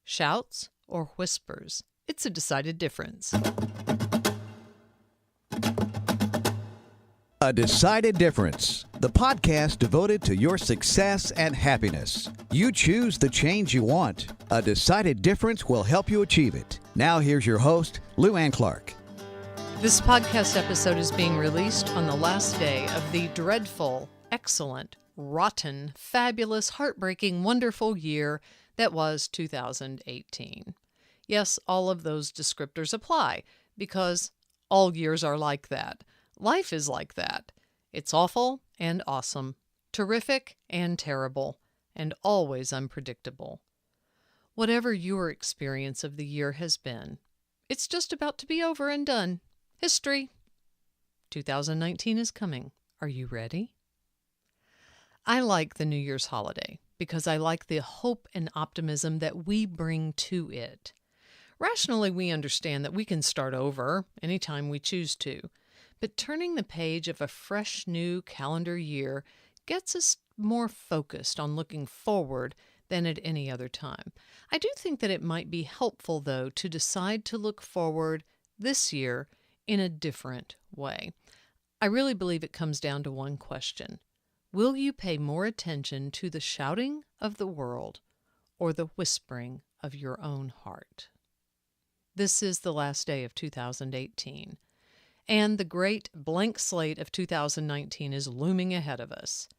Shouts or whispers? It's a decided difference. A Decided Difference, the podcast devoted to your success and happiness. You choose the change you want. A Decided Difference will help you achieve it. Now here's your host, Lou Ann Clark. This podcast episode is being released on the last day of the dreadful, excellent, rotten, fabulous, heartbreaking, wonderful year that was 2018. Yes, all of those descriptors apply because all years are like that. Life is like that. It's awful and awesome, terrific and terrible, and always unpredictable. Whatever your experience of the year has been, it's just about to be over and done. History. 2019 is coming. Are you ready? I like the New Year's holiday because I like the hope and optimism that we bring to it. Rationally, we understand that we can start over anytime we choose to. But turning the page of a fresh new calendar year gets us more focused on looking forward than at any other time. I do think that it might be helpful, though, to decide to look forward this year in a different way. I really believe it comes down to one question. Will you pay more attention to the shouting of the world or the whispering of your own heart? This is the last day of 2018. And the great blank slate of 2019 is looming ahead of us.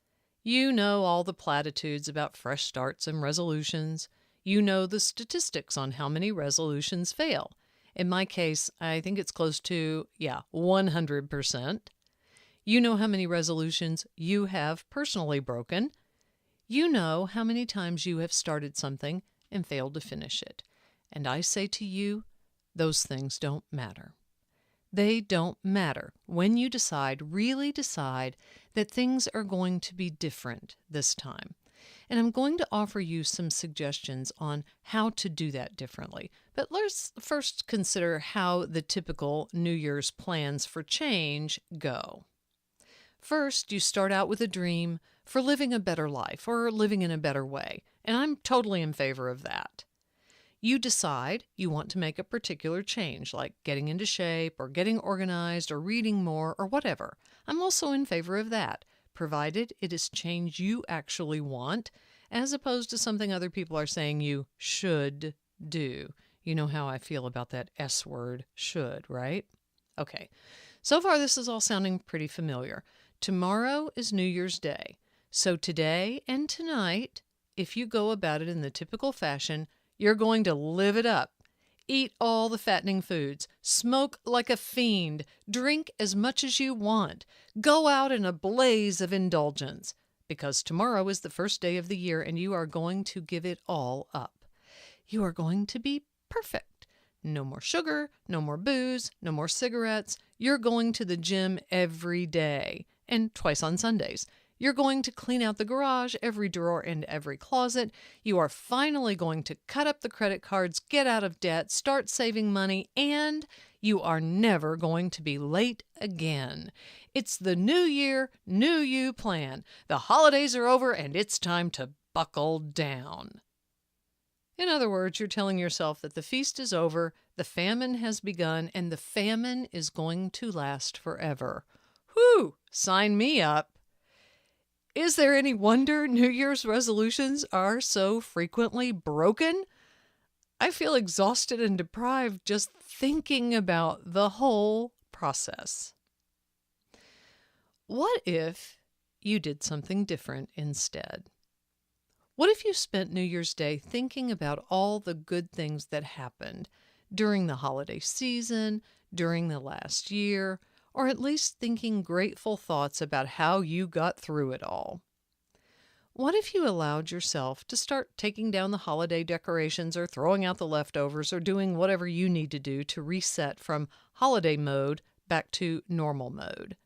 You know all the platitudes about fresh starts and resolutions. You know the statistics on how many resolutions fail. In my case, I think it's close to, 100%. You know how many resolutions you have personally broken. You know how many times you have started something and failed to finish it. And I say to you, those things don't matter. They don't matter when you really decide that things are going to be different this time. And I'm going to offer you some suggestions on how to do that differently. But let's first consider how the typical New Year's plans for change go. First, you start out with a dream for living a better life or living in a better way. And I'm totally in favor of that. You decide you want to make a particular change, like getting into shape or getting organized or reading more or whatever. I'm also in favor of that, provided it is change you actually want, as opposed to something other people are saying you should do. You know how I feel about that S word, should, right? Okay, so far this is all sounding pretty familiar. Tomorrow is New Year's Day, so today and tonight, if you go about it in the typical fashion, you're going to live it up. Eat all the fattening foods. Smoke like a fiend. Drink as much as you want. Go out in a blaze of indulgence. Because tomorrow is the first day of the year and you are going to give it all up. You are going to be perfect. No more sugar, no more booze, no more cigarettes. You're going to the gym every day and twice on Sundays. You're going to clean out the garage, every drawer and every closet. You are finally going to cut up the credit cards, get out of debt, start saving money, and you are never going to be late again. It's the New Year, New You plan. The holidays are over and it's time to buckle down. In other words, you're telling yourself that the feast is over, the famine has begun, and the famine is going to last forever. Whew! Sign me up. Is there any wonder New Year's resolutions are so frequently broken? I feel exhausted and deprived just thinking about the whole process. What if you did something different instead? What if you spent New Year's Day thinking about all the good things that happened during the holiday season, during the last year, or at least thinking grateful thoughts about how you got through it all? What if you allowed yourself to start taking down the holiday decorations or throwing out the leftovers or doing whatever you need to do to reset from holiday mode back to normal mode?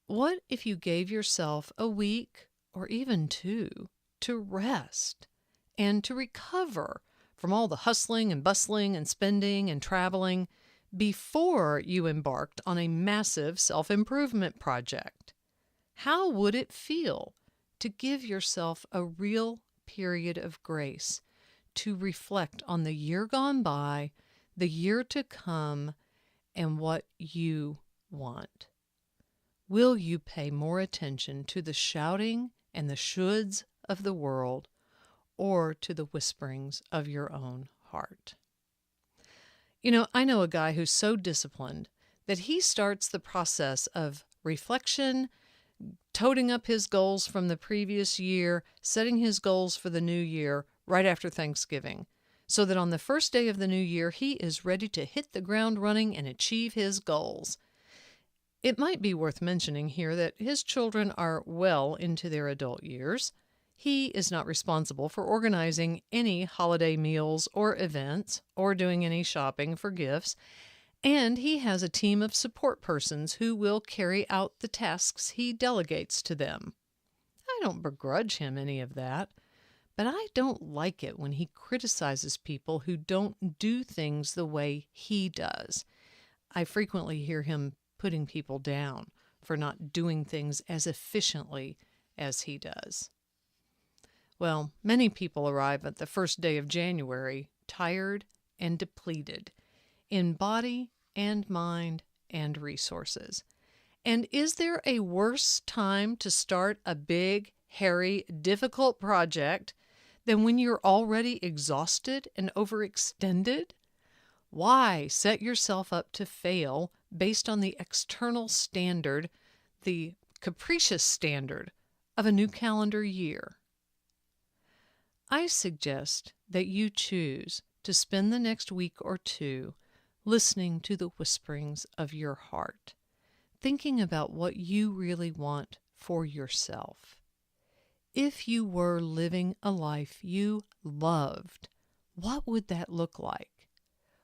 What if you gave yourself a week or even 2 to rest and to recover from all the hustling and bustling and spending and traveling before you embarked on a massive self-improvement project? How would it feel to give yourself a real period of grace, to reflect on the year gone by, the year to come, and what you want? Will you pay more attention to the shouting and the shoulds of the world, or to the whisperings of your own heart? I know a guy who's so disciplined that he starts the process of reflection, toting up his goals from the previous year, setting his goals for the new year right after Thanksgiving, so that on the first day of the new year, he is ready to hit the ground running and achieve his goals. It might be worth mentioning here that his children are well into their adult years. He is not responsible for organizing any holiday meals or events or doing any shopping for gifts, and he has a team of support persons who will carry out the tasks he delegates to them. I don't begrudge him any of that, but I don't like it when he criticizes people who don't do things the way he does. I frequently hear him putting people down for not doing things as efficiently as he does. Well, many people arrive at the first day of January tired and depleted in body and mind and resources. And is there a worse time to start a big, hairy, difficult project than when you're already exhausted and overextended? Why set yourself up to fail based on the external standard, the capricious standard of a new calendar year? I suggest that you choose to spend the next week or two listening to the whisperings of your heart, thinking about what you really want for yourself. If you were living a life you loved, what would that look like?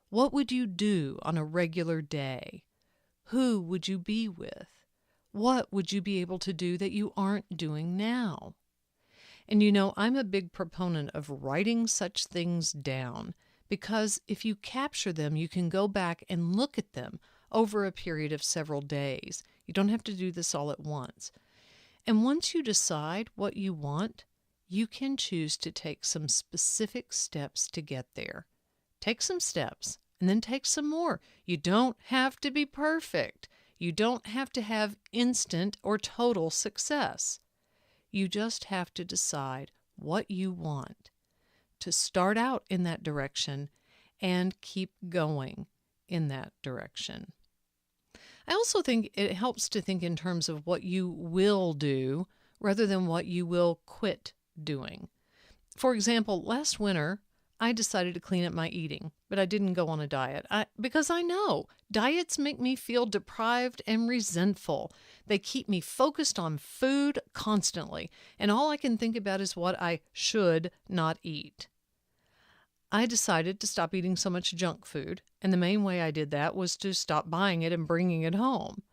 What would you do on a regular day? Who would you be with? What would you be able to do that you aren't doing now? And I'm a big proponent of writing such things down, because if you capture them, you can go back and look at them over a period of several days. You don't have to do this all at once. And once you decide what you want, you can choose to take some specific steps to get there. Take some steps and then take some more. You don't have to be perfect. You don't have to have instant or total success. You just have to decide what you want, to start out in that direction and keep going in that direction. I also think it helps to think in terms of what you will do rather than what you will quit doing. For example, last winter, I decided to clean up my eating, but I didn't go on a diet because I know diets make me feel deprived and resentful. They keep me focused on food constantly, and all I can think about is what I should not eat. I decided to stop eating so much junk food, and the main way I did that was to stop buying it and bringing it home.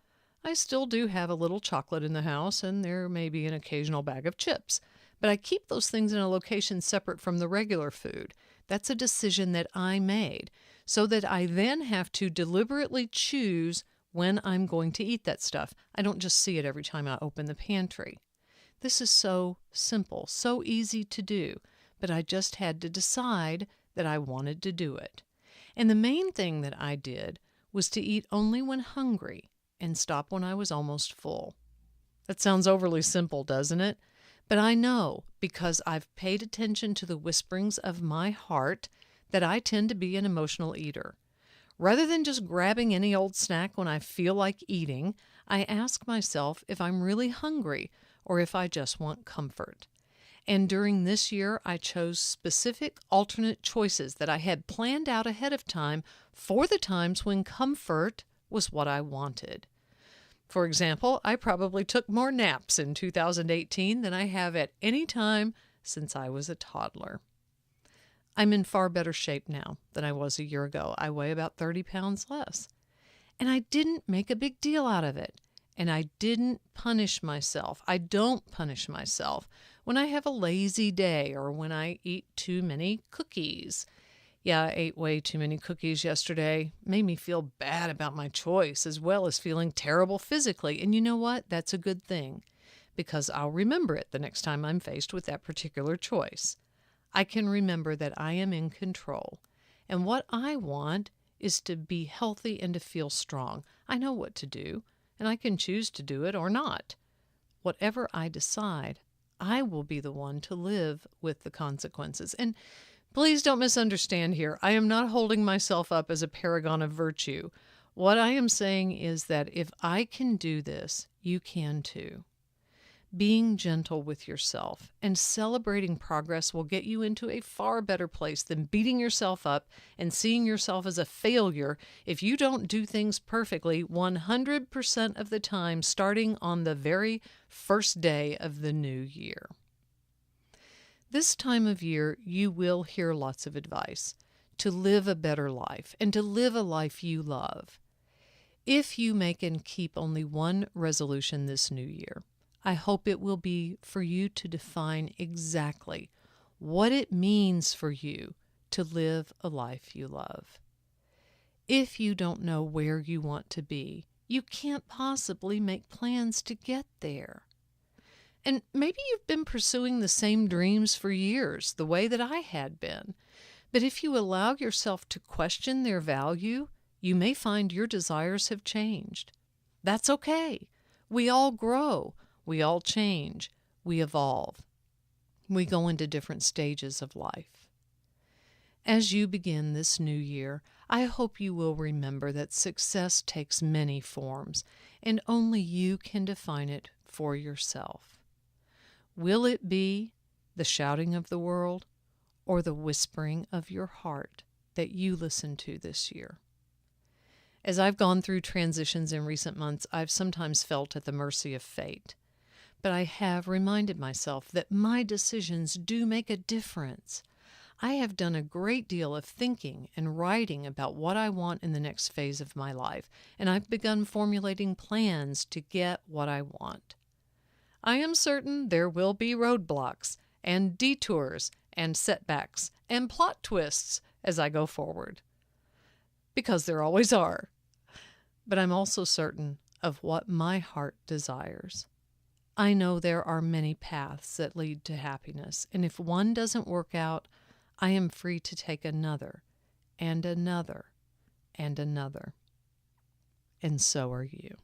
I still do have a little chocolate in the house, and there may be an occasional bag of chips, but I keep those things in a location separate from the regular food. That's a decision that I made, so that I then have to deliberately choose when I'm going to eat that stuff. I don't just see it every time I open the pantry. This is so simple, so easy to do, but I just had to decide that I wanted to do it. And the main thing that I did was to eat only when hungry and stop when I was almost full. That sounds overly simple, doesn't it? But I know, because I've paid attention to the whisperings of my heart, that I tend to be an emotional eater. Rather than just grabbing any old snack when I feel like eating, I ask myself if I'm really hungry or if I just want comfort. And during this year, I chose specific alternate choices that I had planned out ahead of time for the times when comfort was what I wanted. For example, I probably took more naps in 2018 than I have at any time since I was a toddler. I'm in far better shape now than I was a year ago. I weigh about 30 pounds less. And I didn't make a big deal out of it. And I didn't punish myself. I don't punish myself when I have a lazy day or when I eat too many cookies. Yeah, I ate way too many cookies yesterday. Made me feel bad about my choice as well as feeling terrible physically. And you know what? That's a good thing, because I'll remember it the next time I'm faced with that particular choice. I can remember that I am in control. And what I want is to be healthy and to feel strong. I know what to do, and I can choose to do it or not. Whatever I decide, I will be the one to live with the consequences. And please don't misunderstand here. I am not holding myself up as a paragon of virtue. What I am saying is that if I can do this, you can too. Being gentle with yourself and celebrating progress will get you into a far better place than beating yourself up and seeing yourself as a failure if you don't do things perfectly 100% of the time, starting on the very first day of the new year. This time of year, you will hear lots of advice to live a better life and to live a life you love. If you make and keep only one resolution this new year, I hope it will be for you to define exactly what it means for you to live a life you love. If you don't know where you want to be, you can't possibly make plans to get there. And maybe you've been pursuing the same dreams for years, the way that I had been. But if you allow yourself to question their value, you may find your desires have changed. That's okay. We all grow. We all change. We evolve. We go into different stages of life. As you begin this new year, I hope you will remember that success takes many forms, and only you can define it for yourself. Will it be the shouting of the world or the whispering of your heart that you listen to this year? As I've gone through transitions in recent months, I've sometimes felt at the mercy of fate. But I have reminded myself that my decisions do make a difference. I have done a great deal of thinking and writing about what I want in the next phase of my life, and I've begun formulating plans to get what I want. I am certain there will be roadblocks and detours and setbacks and plot twists as I go forward, because there always are. But I'm also certain of what my heart desires. I know there are many paths that lead to happiness, and if one doesn't work out, I am free to take another, and another, and another. And so are you.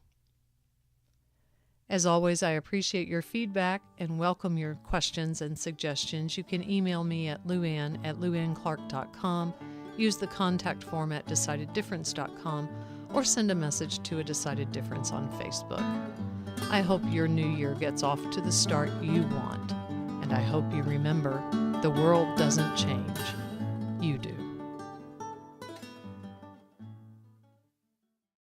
As always, I appreciate your feedback and welcome your questions and suggestions. You can email me at luann@luannclark.com, use the contact form at DecidedDifference.com, or send a message to A Decided Difference on Facebook. I hope your new year gets off to the start you want, and I hope you remember the world doesn't change. You do.